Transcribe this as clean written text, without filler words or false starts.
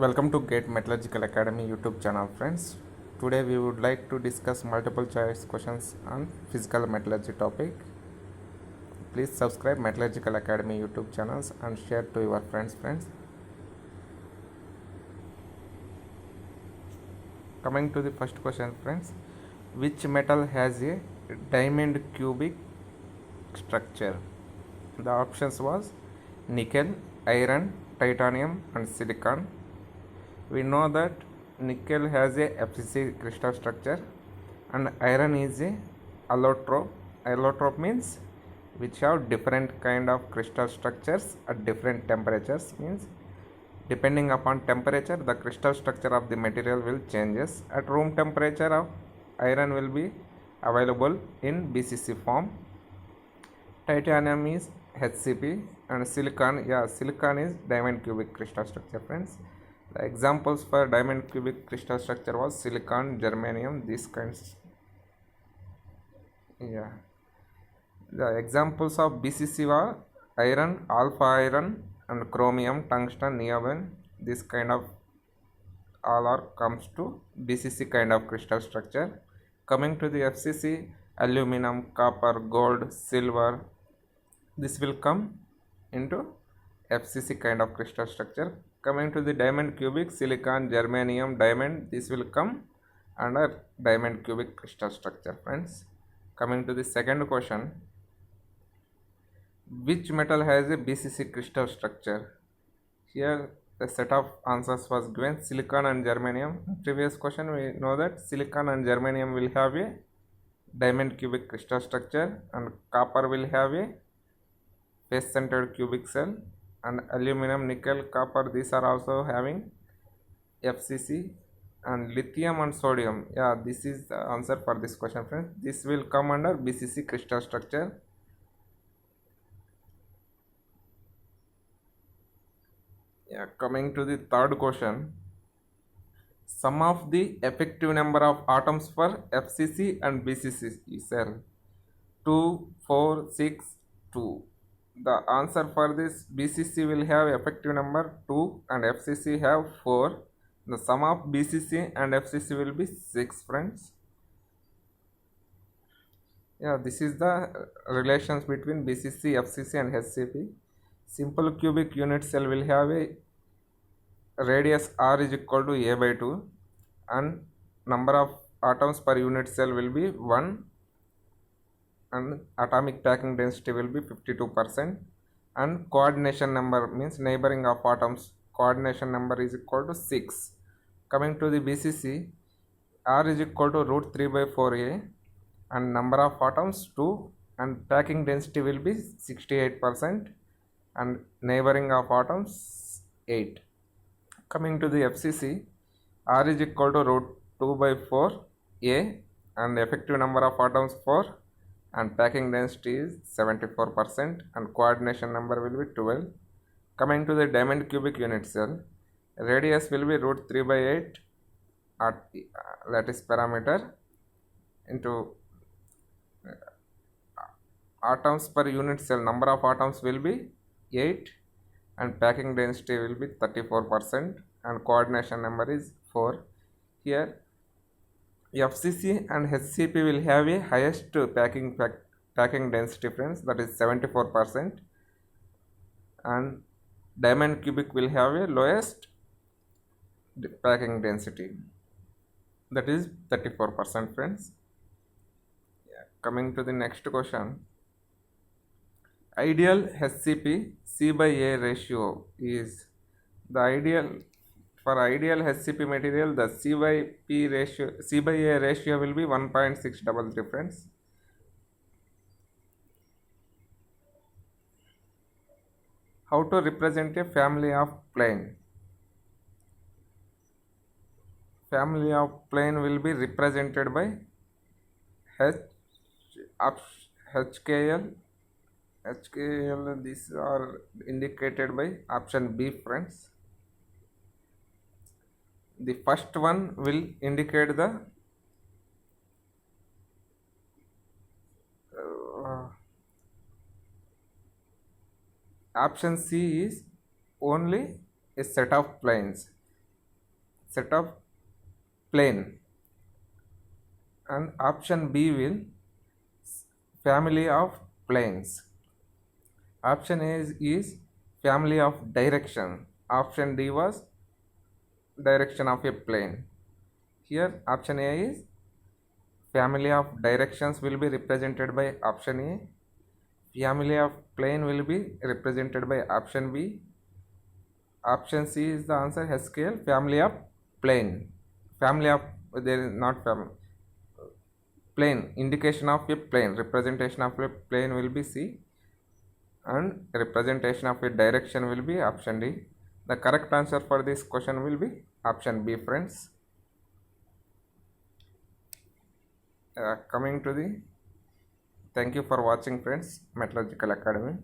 Welcome to Gate Metallurgical Academy YouTube channel, friends. Today we would like to discuss multiple choice questions on physical metallurgy topic. Please subscribe Metallurgical Academy YouTube channels and share to your friends. Coming to the first question, friends. Which metal has a diamond cubic structure? The options was nickel, iron, titanium and silicon. We know that nickel has a FCC crystal structure and iron is a allotrope. Allotrope means which have different kind of crystal structures at different temperatures, means depending upon temperature the crystal structure of the material will changes. At room temperature of iron will be available in BCC form. Titanium is HCP and silicon is diamond cubic crystal structure, friends. The examples for diamond cubic crystal structure was silicon, germanium, these kinds. The examples of BCC were iron, alpha iron and chromium, tungsten, neodymium. This kind of all are comes to BCC kind of crystal structure. Coming to the FCC, aluminum, copper, gold, silver, this will come into FCC kind of crystal structure. Coming to the diamond cubic, silicon, germanium, diamond, this will come under diamond cubic crystal structure, friends. Coming to the second question, which metal has a BCC crystal structure? Here a set of answers was given, silicon and germanium. Previous question we know that silicon and germanium will have a diamond cubic crystal structure and copper will have a face centered cubic cell, and aluminum, nickel, copper, these are also having FCC, and lithium and sodium, this is the answer for this question, friends. This will come under BCC crystal structure. Coming to the third question, sum of the effective number of atoms for FCC and BCC cell 2, 4, 6, 2. The answer for this, BCC will have effective number 2 and FCC have 4. The sum of BCC and FCC will be 6, friends. This is the relations between BCC, FCC and HCP. Simple cubic unit cell will have a radius r is equal to a by 2 and number of atoms per unit cell will be 1 and atomic packing density will be 52%, and coordination number means neighboring of atoms coordination number is equal to 6. Coming to the BCC, r is equal to root 3 by 4a and number of atoms 2 and packing density will be 68% and neighboring of atoms 8. Coming to the FCC, r is equal to root 2 by 4a and effective number of atoms 4 and packing density is 74% and coordination number will be 12. Coming to the diamond cubic unit cell, radius will be root 3 by 8 at that is parameter into atoms per unit cell, number of atoms will be 8 and packing density will be 34% and coordination number is 4. Here FCC and HCP will have a highest packing density, friends, that is 74%, and diamond cubic will have a lowest packing density, that is 34%, friends. Coming to the next question, ideal HCP C by A ratio is the ideal. For ideal HCP material, the C by A ratio will be 1.633, friends. How to represent a family of plane? Family of plane will be represented by HKL. These are indicated by option B, friends. The first one will indicate the option C is only a set of planes. set of plane, and option B will family of planes. Option A is family of direction. Option D was direction of a plane. Here option A is family of directions will be represented by option A. Family of plane will be represented by option B. Option C is the answer. H scale family of plane. Family of there is not family. Plane, indication of a plane, representation of a plane will be C, and representation of a direction will be option D. The correct answer for this question will be option B, friends. Coming to the, thank you for watching, friends, Metallurgical Academy.